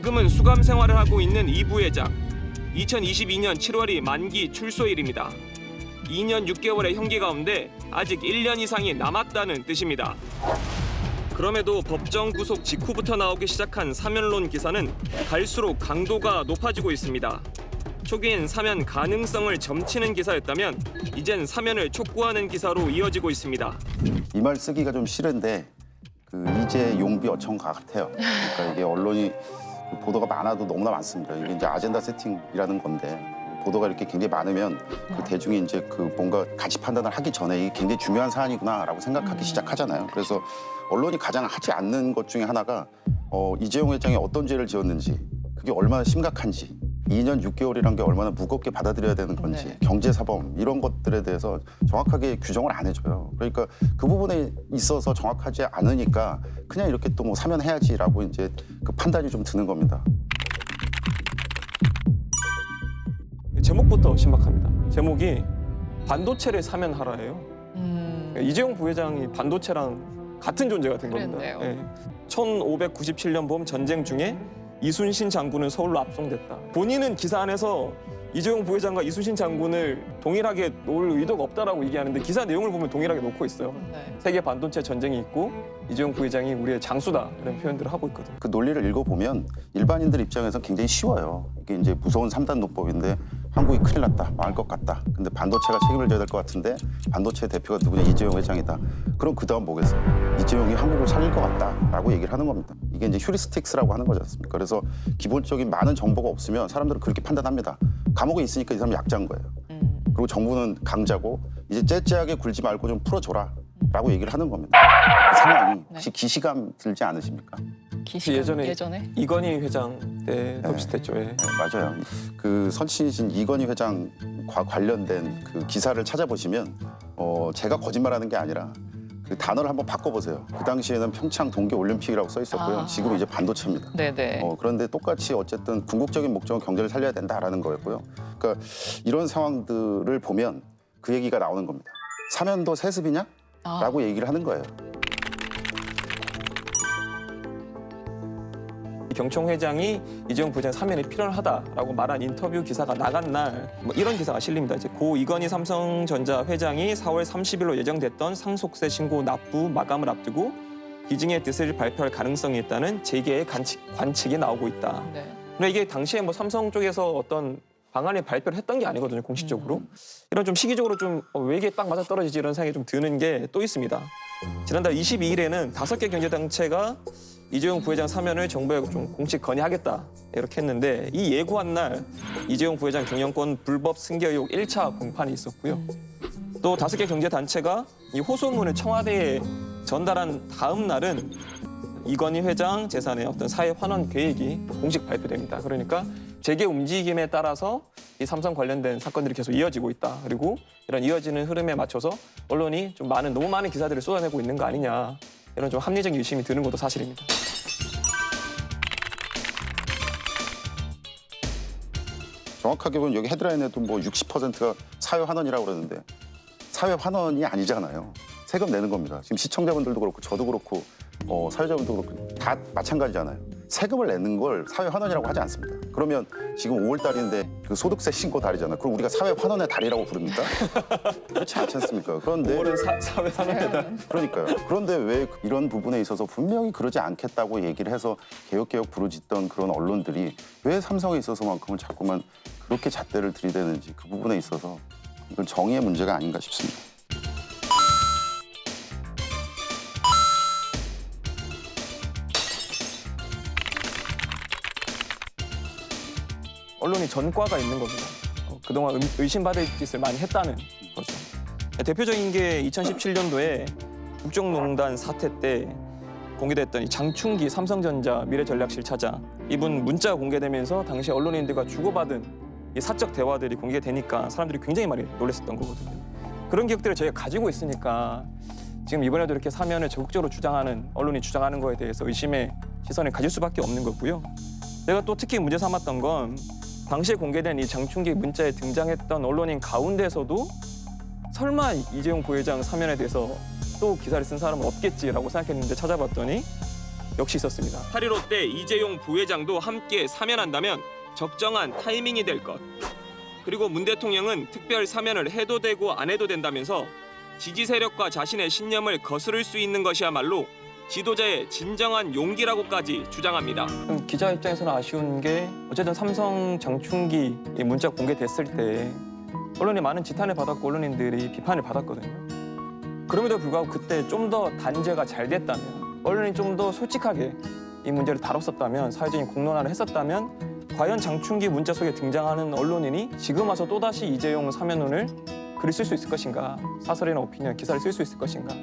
지금은 수감 생활을 하고 있는 이 부회장. 2022년 7월이 만기 출소일입니다. 2년 6개월의 형기 가운데 아직 1년 이상이 남았다는 뜻입니다. 그럼에도 법정 구속 직후부터 나오기 시작한 사면론 기사는 갈수록 강도가 높아지고 있습니다. 초기엔 사면 가능성을 점치는 기사였다면 이젠 사면을 촉구하는 기사로 이어지고 있습니다. 이 말 쓰기가 좀 싫은데 이제 용비 어청 같아요. 그러니까 이게 언론이 보도가 많아도 너무나 많습니다. 이게 이제 아젠다 세팅이라는 건데 보도가 이렇게 굉장히 많으면 대중이 이제 뭔가 가치 판단을 하기 전에 이게 굉장히 중요한 사안이구나라고 생각하기 시작하잖아요. 그래서 언론이 가장 하지 않는 것 중에 하나가 이재용 회장이 어떤 죄를 지었는지 그게 얼마나 심각한지 2년 6개월이란 게 얼마나 무겁게 받아들여야 되는 건지 네. 경제사범 이런 것들에 대해서 정확하게 규정을 안 해줘요. 그러니까 그 부분에 있어서 정확하지 않으니까 그냥 이렇게 또 뭐 사면해야지라고 이제 그 판단이 좀 드는 겁니다. 제목부터 신박합니다. 제목이 반도체를 사면하라예요. 이재용 부회장이 반도체랑 같은 존재가 된 겁니다. 그랬네요. 1597년 봄 전쟁 중에 이순신 장군은 서울로 압송됐다. 본인은 기사 안에서 이재용 부회장과 이순신 장군을 동일하게 놓을 의도가 없다라고 얘기하는데 기사 내용을 보면 동일하게 놓고 있어요. 네. 세계 반도체 전쟁이 있고 이재용 부회장이 우리의 장수다 이런 표현들을 하고 있거든요. 그 논리를 읽어보면 일반인들 입장에서 굉장히 쉬워요. 이게 이제 무서운 3단 노법인데 한국이 큰일 났다, 망할 것 같다. 근데 반도체가 책임을 져야 될 것 같은데 반도체 대표가 누구냐, 이재용 회장이다. 그럼 그 다음 뭐겠어요? 이재용이 한국을 살릴 것 같다라고 얘기를 하는 겁니다. 이게 이제 휴리스틱스라고 하는 거지 않습니까? 그래서 기본적인 많은 정보가 없으면 사람들은 그렇게 판단합니다. 감옥에 있으니까 이 사람 약자인 거예요. 그리고 정부는 강자고 이제 째째하게 굴지 말고 좀 풀어줘라 라고 얘기를 하는 겁니다. 그 상황이 혹시 기시감 들지 않으십니까? 예전에 이건희 회장 때 네. 비슷했죠. 예. 네, 맞아요. 그 선친이신 이건희 회장과 관련된 그 기사를 찾아보시면 제가 거짓말하는 게 아니라 그 단어를 한번 바꿔보세요. 그 당시에는 평창 동계올림픽이라고 써 있었고요. 지금은 이제 반도체입니다. 네네. 그런데 똑같이 어쨌든 궁극적인 목적은 경제를 살려야 된다라는 거였고요. 그러니까 이런 상황들을 보면 그 얘기가 나오는 겁니다. 사면도 세습이냐? 라고 얘기를 하는 거예요. 경총 회장이 이재용 부회장 사면이 필요하다라고 말한 인터뷰 기사가 나간 날 뭐 이런 기사가 실립니다. 이제 고 이건희 삼성전자 회장이 4월 30일로 예정됐던 상속세 신고 납부 마감을 앞두고 기증의 뜻을 발표할 가능성이 있다는 재계의 관측이 나오고 있다. 네. 근데 이게 당시에 뭐 삼성 쪽에서 어떤 방안을 발표를 했던 게 아니거든요, 공식적으로. 이런 좀 시기적으로 좀 왜 이게 딱 맞아 떨어지지 이런 생각이 좀 드는 게 또 있습니다. 지난달 22일에는 5개 경제단체가 이재용 부회장 사면을 정부에 좀 공식 건의하겠다 이렇게 했는데 이 예고한 날 이재용 부회장 경영권 불법 승계 의혹 1차 공판이 있었고요. 또 5개 경제단체가 이 호소문을 청와대에 전달한 다음 날은 이건희 회장 재산의 어떤 사회 환원 계획이 공식 발표됩니다. 그러니까 재계 움직임에 따라서 이 삼성 관련된 사건들이 계속 이어지고 있다. 그리고 이런 이어지는 흐름에 맞춰서 언론이 좀 너무 많은 기사들을 쏟아내고 있는 거 아니냐. 이런 좀 합리적인 의심이 드는 것도 사실입니다. 정확하게 보면 여기 헤드라인에도 뭐 60%가 사회 환원이라고 그러는데 사회 환원이 아니잖아요. 세금 내는 겁니다. 지금 시청자분들도 그렇고 저도 그렇고 사회자분도 그렇고 다 마찬가지잖아요. 세금을 내는 걸 사회 환원이라고 하지 않습니다. 그러면 지금 5월 달인데 그 소득세 신고 달이잖아요. 그럼 우리가 사회 환원의 달이라고 부릅니까? 그렇지 않지 않습니까? 그런데 5월은 사회 환원이다. 그러니까요. 그런데 왜 이런 부분에 있어서 분명히 그러지 않겠다고 얘기를 해서 개혁 부르짖던 그런 언론들이 왜 삼성에 있어서만큼은 자꾸만 그렇게 잣대를 들이대는지 그 부분에 있어서 이건 정의의 문제가 아닌가 싶습니다. 언론이 전과가 있는 겁니다. 그동안 의심받을 짓을 많이 했다는 거죠. 대표적인 게 2017년도에 국정농단 사태 때 공개됐던 이 장충기 삼성전자 미래전략실 차장. 이분 문자가 공개되면서 당시 언론인들과 주고받은 이 사적 대화들이 공개되니까 사람들이 굉장히 많이 놀랐었던 거거든요. 그런 기억들을 저희가 가지고 있으니까 지금 이번에도 이렇게 사면을 적극적으로 주장하는 언론이 주장하는 거에 대해서 의심의 시선을 가질 수밖에 없는 거고요. 제가 또 특히 문제 삼았던 건 당시에 공개된 이 장충기 문자에 등장했던 언론인 가운데서도 설마 이재용 부회장 사면에 대해서 또 기사를 쓴 사람은 없겠지라고 생각했는데 찾아봤더니 역시 있었습니다. 8.15 때 이재용 부회장도 함께 사면한다면 적정한 타이밍이 될 것. 그리고 문 대통령은 특별 사면을 해도 되고 안 해도 된다면서 지지 세력과 자신의 신념을 거스를 수 있는 것이야말로 지도자의 진정한 용기라고까지 주장합니다. 기자 입장에서는 아쉬운 게 어쨌든 삼성 장충기 이 문자 공개됐을 때 언론이 많은 지탄을 받았고 언론인들이 비판을 받았거든요. 그럼에도 불구하고 그때 좀 더 단죄가 잘 됐다면 언론이 좀 더 솔직하게 이 문제를 다뤘었다면 사회적인 공론화를 했었다면 과연 장충기 문자 속에 등장하는 언론인이 지금 와서 또다시 이재용 사면론을 글을 쓸 수 있을 것인가, 사설이나 오피니언, 기사를 쓸 수 있을 것인가,